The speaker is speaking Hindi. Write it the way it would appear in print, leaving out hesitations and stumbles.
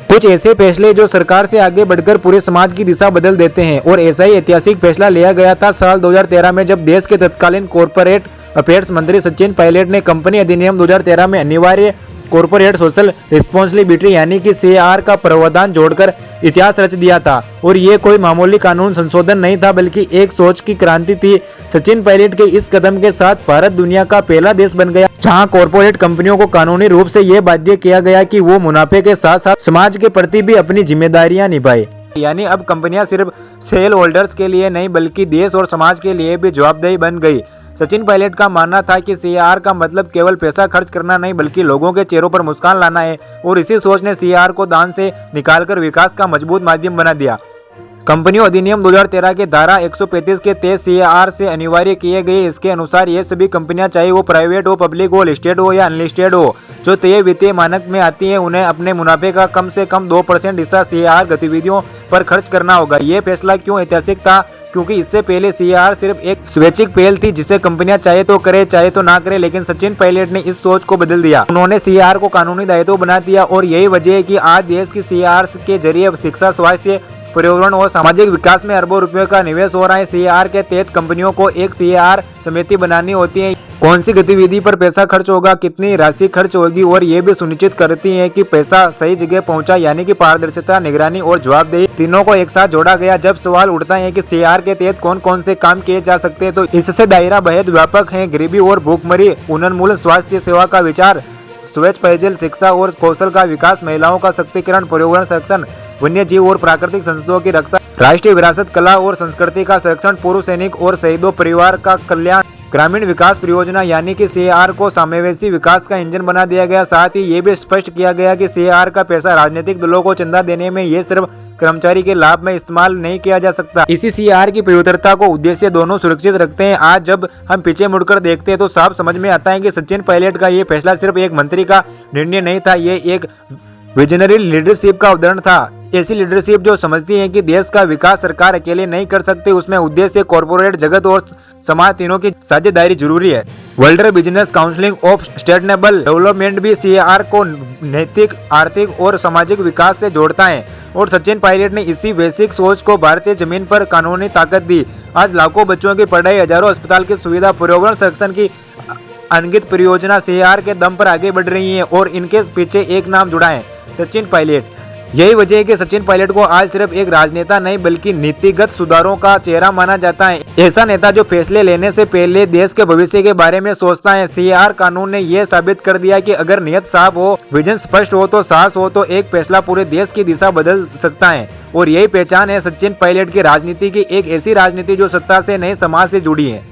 कुछ ऐसे फैसले जो सरकार से आगे बढ़कर पूरे समाज की दिशा बदल देते हैं, और ऐसा ही ऐतिहासिक फैसला लिया गया था साल 2013 में, जब देश के तत्कालीन कॉरपोरेट अफेयर्स मंत्री सचिन पायलट ने कंपनी अधिनियम 2013 में अनिवार्य कॉरपोरेट सोशल रिस्पॉन्सिबिलिटी यानी कि CSR का प्रावधान जोड़कर इतिहास रच दिया था। और ये कोई मामूली कानून संशोधन नहीं था, बल्कि एक सोच की क्रांति थी। सचिन पायलट के इस कदम के साथ भारत दुनिया का पहला देश बन गया जहां कॉरपोरेट कंपनियों को कानूनी रूप से यह बाध्य किया गया कि वो मुनाफे के साथ साथ समाज के प्रति भी अपनी जिम्मेदारियां निभाए। यानी अब कंपनियां सिर्फ शेयर होल्डर्स के लिए नहीं, बल्कि देश और समाज के लिए भी जवाबदेही बन गई। सचिन पायलट का मानना था कि CSR का मतलब केवल पैसा खर्च करना नहीं, बल्कि लोगों के चेहरों पर मुस्कान लाना है, और इसी सोच ने CSR को दान से निकालकर विकास का मजबूत माध्यम बना दिया। कंपनियों अधिनियम 2013 के धारा 135 के तहत CSR से अनिवार्य किए गए। इसके अनुसार ये सभी कंपनियां, चाहे वो प्राइवेट हो, पब्लिक हो, लिस्टेड हो या अनलिस्टेड हो, जो तय वित्तीय मानक में आती है, उन्हें अपने मुनाफे का कम से कम 2% हिस्सा CSR गतिविधियों पर खर्च करना होगा। ये फैसला क्यों ऐतिहासिक था? क्योंकि इससे पहले CSR सिर्फ एक स्वैच्छिक पहल थी जिसे कंपनियां चाहे तो करे चाहे तो ना करे, लेकिन सचिन पायलट ने इस सोच को बदल दिया। उन्होंने CSR को कानूनी दायित्व बना दिया, और यही वजह है कि आज देश की CSR के जरिए शिक्षा, स्वास्थ्य, पर्यावरण और सामाजिक विकास में अरबों रुपयों का निवेश हो रहा है। CSR के तहत कंपनियों को एक CSR समिति बनानी होती है। कौन सी गतिविधि पर पैसा खर्च होगा, कितनी राशि खर्च होगी, और ये भी सुनिश्चित करती है कि पैसा सही जगह पहुंचा, यानी कि पारदर्शिता, निगरानी और जवाबदेही तीनों को एक साथ जोड़ा गया। जब सवाल उठता है कि CSR के तहत कौन कौन से काम किए जा सकते हैं, तो इससे दायरा बेहद व्यापक है। गरीबी और भूखमरी उन्मूलन, स्वास्थ्य सेवा का विचार, स्वच्छ पेयजल, शिक्षा और कौशल का विकास, महिलाओं का सशक्तिकरण, पर्यावरण संरक्षण, वन्य जीव और प्राकृतिक संसाधनों की रक्षा, राष्ट्रीय विरासत, कला और संस्कृति का संरक्षण, पूर्व सैनिक और शहीदों परिवार का कल्याण, ग्रामीण विकास परियोजना, यानी कि CSR को समावेशी विकास का इंजन बना दिया गया। साथ ही ये भी स्पष्ट किया गया कि CSR का पैसा राजनीतिक दलों को चंदा देने में, ये सिर्फ कर्मचारी के लाभ में इस्तेमाल नहीं किया जा सकता। इसी CSR की पवित्रता को उद्देश्य दोनों सुरक्षित रखते हैं। आज जब हम पीछे मुड़कर देखते हैं तो साफ समझ में आता है कि सचिन पायलट का ये फैसला सिर्फ एक मंत्री का निर्णय नहीं था, ये एक विजनरी लीडरशिप का उदाहरण था। ऐसी लीडरशिप जो समझती है कि देश का विकास सरकार अकेले नहीं कर सकते, उसमें उद्देश्य, कॉर्पोरेट जगत और समाज तीनों की साझेदारी जरूरी है। World business council of sustainable development भी CSR को नैतिक, आर्थिक और सामाजिक विकास से जोड़ता है, और सचिन पायलट ने इसी वैश्विक सोच को भारतीय जमीन पर कानूनी ताकत दी। आज लाखों बच्चों की पढ़ाई, हजारों अस्पताल की सुविधा, पर्यावरण संरक्षण की अनगिनत परियोजना CSR के दम पर आगे बढ़ रही है, और इनके पीछे एक नाम जुड़ा है, सचिन पायलट। यही वजह है कि सचिन पायलट को आज सिर्फ एक राजनेता नहीं, बल्कि नीतिगत सुधारों का चेहरा माना जाता है। ऐसा नेता जो फैसले लेने से पहले देश के भविष्य के बारे में सोचता है। CSR कानून ने यह साबित कर दिया कि अगर नियत साफ हो, विजन स्पष्ट हो, तो साहस हो, तो एक फैसला पूरे देश की दिशा बदल सकता है। और यही पहचान है सचिन पायलट की राजनीति की, एक ऐसी राजनीति जो सत्ता से नहीं, समाज से जुड़ी है।